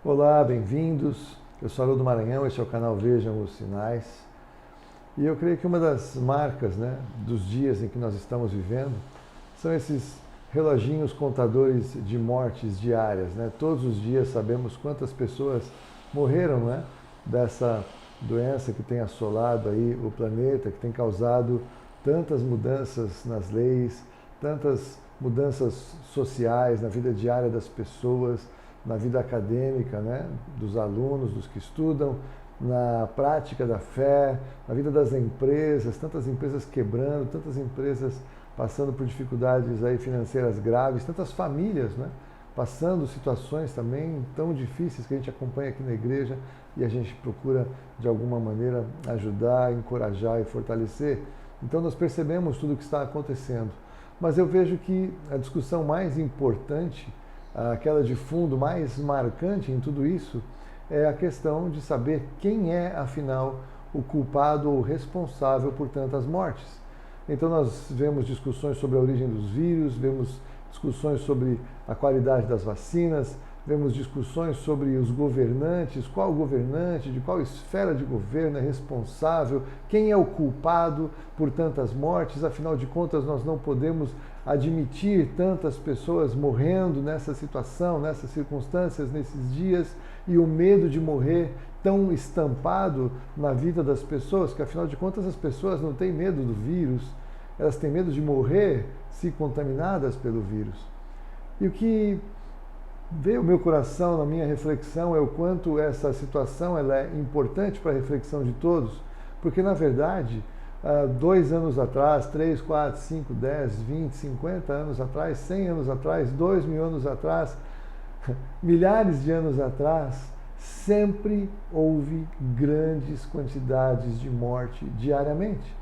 Olá, bem-vindos. Eu sou Haroldo Maranhão, este é o canal Vejam os Sinais. E eu creio que uma das marcas, dos dias em que nós estamos vivendo são esses reloginhos contadores de mortes diárias. Todos os dias sabemos quantas pessoas morreram, dessa doença que tem assolado aí o planeta, que tem causado tantas mudanças nas leis, tantas mudanças sociais na vida diária das pessoas, na vida acadêmica, dos alunos, dos que estudam, na prática da fé, na vida das empresas, tantas empresas quebrando, tantas empresas passando por dificuldades aí financeiras graves, tantas famílias, passando situações também tão difíceis que a gente acompanha aqui na igreja e a gente procura de alguma maneira ajudar, encorajar e fortalecer. Então nós percebemos tudo o que está acontecendo, mas eu vejo que a discussão mais importante, aquela de fundo mais marcante em tudo isso, é a questão de saber quem é, afinal, o culpado ou responsável por tantas mortes. Então nós vemos discussões sobre a origem dos vírus, vemos discussões sobre a qualidade das vacinas, vemos discussões sobre os governantes, qual governante, de qual esfera de governo é responsável, quem é o culpado por tantas mortes. Afinal de contas, nós não podemos admitir tantas pessoas morrendo nessa situação, nessas circunstâncias, nesses dias, e o medo de morrer tão estampado na vida das pessoas, que afinal de contas as pessoas não têm medo do vírus, elas têm medo de morrer se contaminadas pelo vírus. E o que veio ao meu coração na minha reflexão é o quanto essa situação ela é importante para a reflexão de todos, porque na verdade, 2 anos atrás, 3, 4, 5, 10, 20, 50 anos atrás, 100 anos atrás, 2.000 anos atrás, milhares de anos atrás, sempre houve grandes quantidades de morte diariamente.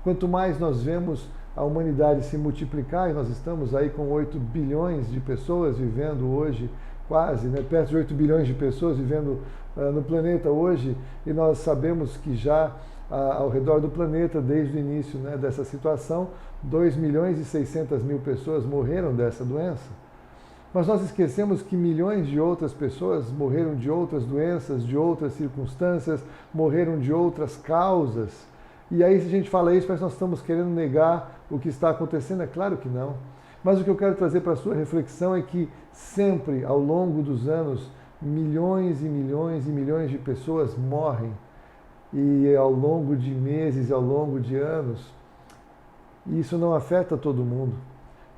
Quanto mais nós vemos a humanidade se multiplicar, e nós estamos aí com 8 bilhões de pessoas vivendo hoje, quase, perto de 8 bilhões de pessoas vivendo no planeta hoje, e nós sabemos que já ao redor do planeta, desde o início dessa situação, 2.600.000 pessoas morreram dessa doença. Mas nós esquecemos que milhões de outras pessoas morreram de outras doenças, de outras circunstâncias, morreram de outras causas. E aí, se a gente fala isso, parece que nós estamos querendo negar o que está acontecendo. É claro que não. Mas o que eu quero trazer para a sua reflexão é que sempre, ao longo dos anos, milhões e milhões e milhões de pessoas morrem. E ao longo de meses, ao longo de anos, isso não afeta todo mundo.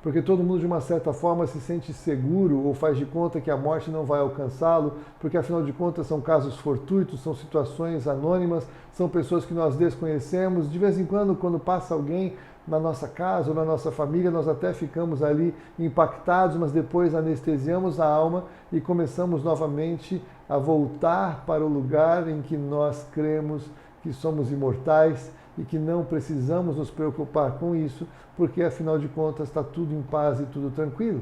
Porque todo mundo, de uma certa forma, se sente seguro ou faz de conta que a morte não vai alcançá-lo, porque, afinal de contas, são casos fortuitos, são situações anônimas, são pessoas que nós desconhecemos. De vez em quando passa alguém na nossa casa ou na nossa família, nós até ficamos ali impactados, mas depois anestesiamos a alma e começamos novamente a voltar para o lugar em que nós cremos que somos imortais e que não precisamos nos preocupar com isso, porque afinal de contas está tudo em paz e tudo tranquilo.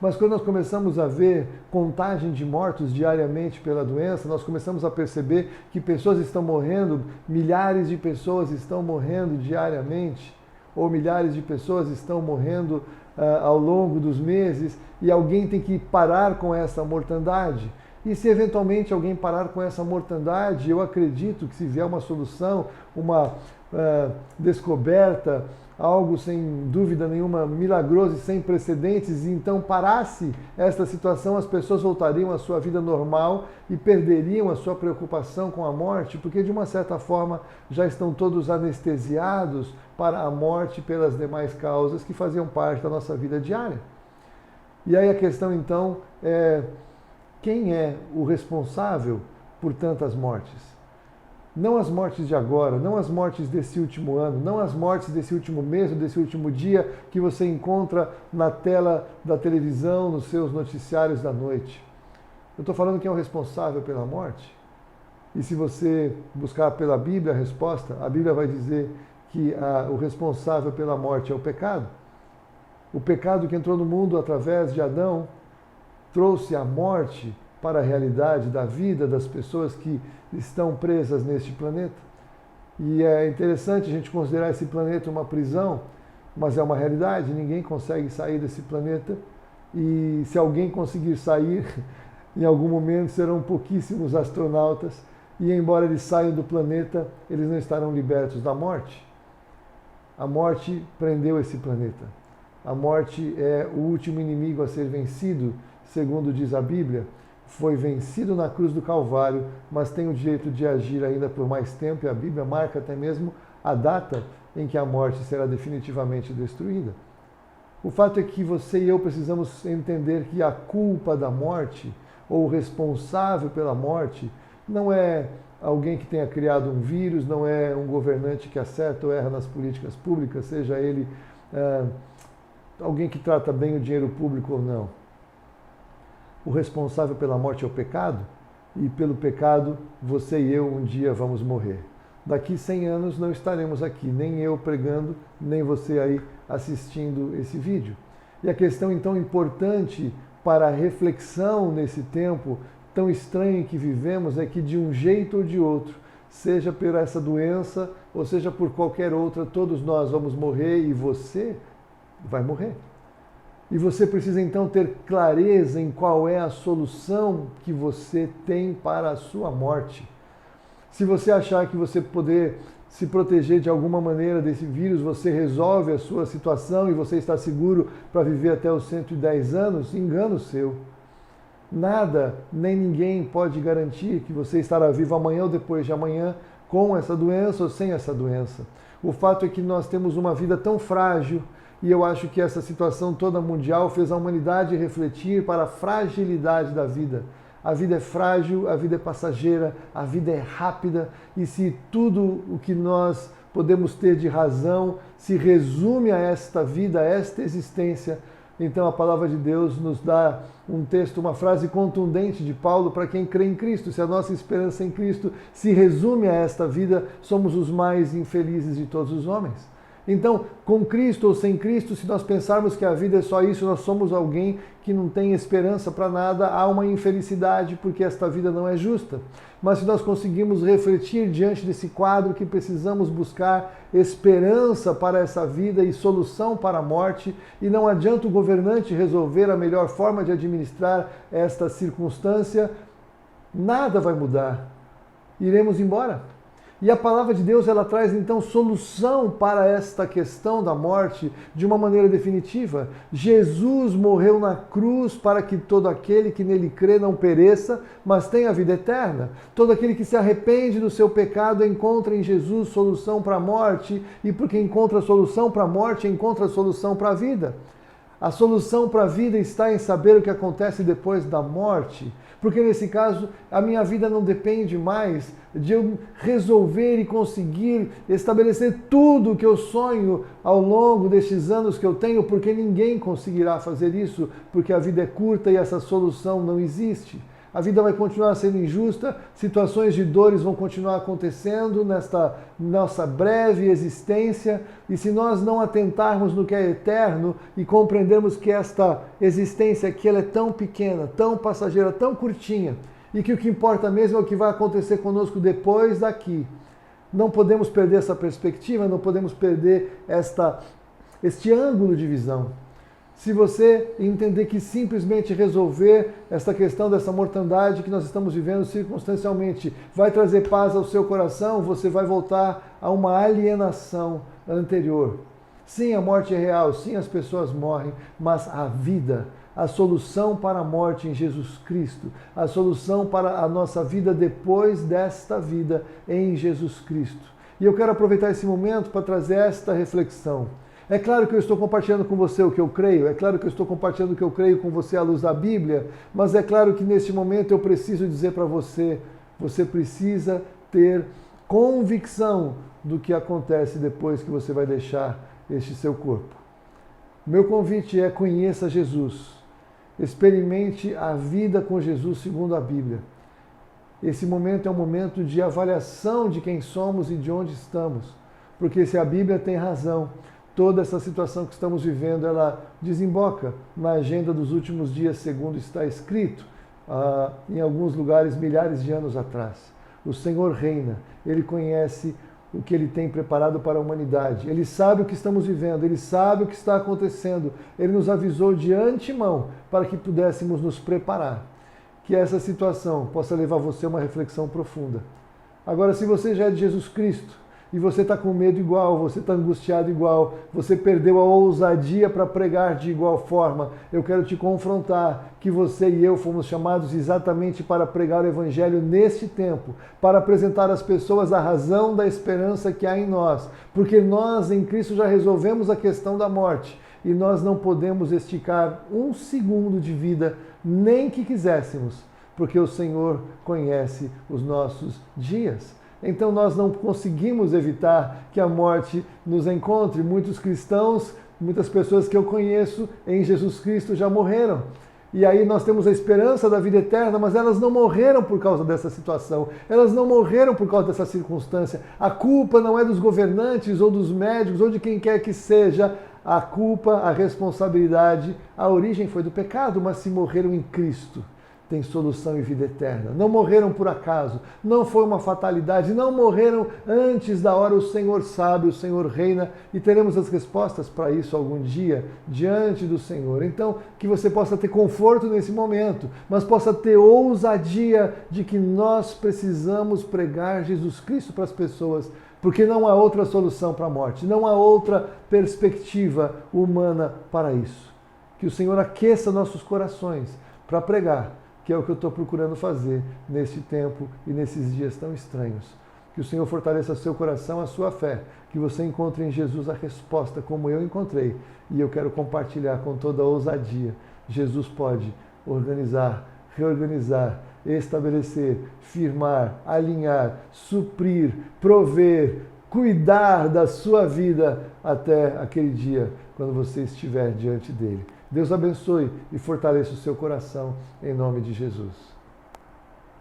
Mas quando nós começamos a ver contagem de mortos diariamente pela doença, nós começamos a perceber que pessoas estão morrendo, milhares de pessoas estão morrendo diariamente, ou milhares de pessoas estão morrendo ao longo dos meses, e alguém tem que parar com essa mortandade. E se eventualmente alguém parar com essa mortandade, eu acredito que se vier uma solução, uma descoberta, algo sem dúvida nenhuma milagroso e sem precedentes, e então parasse esta situação, as pessoas voltariam à sua vida normal e perderiam a sua preocupação com a morte, porque de uma certa forma já estão todos anestesiados para a morte pelas demais causas que faziam parte da nossa vida diária. E aí a questão então é: quem é o responsável por tantas mortes? Não as mortes de agora, não as mortes desse último ano, não as mortes desse último mês ou desse último dia que você encontra na tela da televisão, nos seus noticiários da noite. Eu estou falando quem é o responsável pela morte. E se você buscar pela Bíblia a resposta, a Bíblia vai dizer que o responsável pela morte é o pecado. O pecado que entrou no mundo através de Adão trouxe a morte para a realidade da vida das pessoas que estão presas neste planeta. E é interessante a gente considerar esse planeta uma prisão, mas é uma realidade, ninguém consegue sair desse planeta, e se alguém conseguir sair, Em algum momento serão pouquíssimos astronautas e, embora eles saiam do planeta, eles não estarão libertos da morte. A morte prendeu esse planeta. A morte é o último inimigo a ser vencido, segundo diz a Bíblia. Foi vencido na cruz do Calvário, mas tem o direito de agir ainda por mais tempo, e a Bíblia marca até mesmo a data em que a morte será definitivamente destruída. O fato é que você e eu precisamos entender que a culpa da morte, ou o responsável pela morte, não é alguém que tenha criado um vírus, não é um governante que acerta ou erra nas políticas públicas, seja ele alguém que trata bem o dinheiro público ou não. O responsável pela morte é o pecado, e pelo pecado você e eu um dia vamos morrer. Daqui 100 anos não estaremos aqui, nem eu pregando, nem você aí assistindo esse vídeo. E a questão então importante para a reflexão nesse tempo tão estranho em que vivemos é que de um jeito ou de outro, seja por essa doença ou seja por qualquer outra, todos nós vamos morrer e você vai morrer. E você precisa então ter clareza em qual é a solução que você tem para a sua morte. Se você achar que você poder se proteger de alguma maneira desse vírus, você resolve a sua situação e você está seguro para viver até os 110 anos, engano seu. Nada, nem ninguém pode garantir que você estará vivo amanhã ou depois de amanhã com essa doença ou sem essa doença. O fato é que nós temos uma vida tão frágil, e eu acho que essa situação toda mundial fez a humanidade refletir para a fragilidade da vida. A vida é frágil, a vida é passageira, a vida é rápida, e se tudo o que nós podemos ter de razão se resume a esta vida, a esta existência, então a palavra de Deus nos dá um texto, uma frase contundente de Paulo para quem crê em Cristo. Se a nossa esperança em Cristo se resume a esta vida, somos os mais infelizes de todos os homens. Então, com Cristo ou sem Cristo, se nós pensarmos que a vida é só isso, nós somos alguém que não tem esperança para nada, há uma infelicidade porque esta vida não é justa. Mas se nós conseguimos refletir diante desse quadro que precisamos buscar esperança para essa vida e solução para a morte, e não adianta o governante resolver a melhor forma de administrar esta circunstância, nada vai mudar. Iremos embora. E a palavra de Deus, ela traz então solução para esta questão da morte de uma maneira definitiva. Jesus morreu na cruz para que todo aquele que nele crê não pereça, mas tenha a vida eterna. Todo aquele que se arrepende do seu pecado encontra em Jesus solução para a morte, e porque encontra solução para a morte, encontra solução para a vida. A solução para a vida está em saber o que acontece depois da morte, porque nesse caso a minha vida não depende mais de eu resolver e conseguir estabelecer tudo o que eu sonho ao longo destes anos que eu tenho, porque ninguém conseguirá fazer isso, porque a vida é curta e essa solução não existe. A vida vai continuar sendo injusta, situações de dores vão continuar acontecendo nesta nossa breve existência, e se nós não atentarmos no que é eterno e compreendermos que esta existência aqui ela é tão pequena, tão passageira, tão curtinha, e que o que importa mesmo é o que vai acontecer conosco depois daqui, não podemos perder essa perspectiva, não podemos perder este ângulo de visão. Se você entender que simplesmente resolver esta questão dessa mortandade que nós estamos vivendo circunstancialmente vai trazer paz ao seu coração, você vai voltar a uma alienação anterior. Sim, a morte é real, sim, as pessoas morrem, mas a vida, a solução para a morte em Jesus Cristo, a solução para a nossa vida depois desta vida em Jesus Cristo. E eu quero aproveitar esse momento para trazer esta reflexão. É claro que eu estou compartilhando com você o que eu creio, é claro que eu estou compartilhando o que eu creio com você à luz da Bíblia, mas é claro que neste momento eu preciso dizer para você, você precisa ter convicção do que acontece depois que você vai deixar este seu corpo. Meu convite é: conheça Jesus, experimente a vida com Jesus segundo a Bíblia. Esse momento é um momento de avaliação de quem somos e de onde estamos, porque se a Bíblia tem razão, toda essa situação que estamos vivendo, ela desemboca na agenda dos últimos dias, segundo está escrito, em alguns lugares, milhares de anos atrás. O Senhor reina, Ele conhece o que Ele tem preparado para a humanidade. Ele sabe o que estamos vivendo, Ele sabe o que está acontecendo. Ele nos avisou de antemão para que pudéssemos nos preparar. que essa situação possa levar você a uma reflexão profunda. Agora, se você já é de Jesus Cristo e você está com medo igual, você está angustiado igual, você perdeu a ousadia para pregar de igual forma, eu quero te confrontar que você e eu fomos chamados exatamente para pregar o Evangelho neste tempo, para apresentar às pessoas a razão da esperança que há em nós, porque nós em Cristo já resolvemos a questão da morte e nós não podemos esticar um segundo de vida, nem que quiséssemos, porque o Senhor conhece os nossos dias. Então nós não conseguimos evitar que a morte nos encontre. Muitos cristãos, muitas pessoas que eu conheço em Jesus Cristo já morreram. E aí nós temos a esperança da vida eterna, mas elas não morreram por causa dessa situação. Elas não morreram por causa dessa circunstância. A culpa não é dos governantes ou dos médicos ou de quem quer que seja. A culpa, a responsabilidade, a origem foi do pecado, mas se morreram em Cristo, tem solução e vida eterna. Não morreram por acaso, não foi uma fatalidade, não morreram antes da hora. O Senhor sabe, o Senhor reina e teremos as respostas para isso algum dia diante do Senhor. Então, que você possa ter conforto nesse momento, mas possa ter ousadia de que nós precisamos pregar Jesus Cristo para as pessoas, porque não há outra solução para a morte, não há outra perspectiva humana para isso. Que o Senhor aqueça nossos corações para pregar, que é o que eu estou procurando fazer neste tempo e nesses dias tão estranhos. Que o Senhor fortaleça seu coração, a sua fé, que você encontre em Jesus a resposta, como eu encontrei, e eu quero compartilhar com toda a ousadia. Jesus pode organizar, reorganizar, estabelecer, firmar, alinhar, suprir, prover, cuidar da sua vida até aquele dia, quando você estiver diante dele. Deus abençoe e fortaleça o seu coração, em nome de Jesus.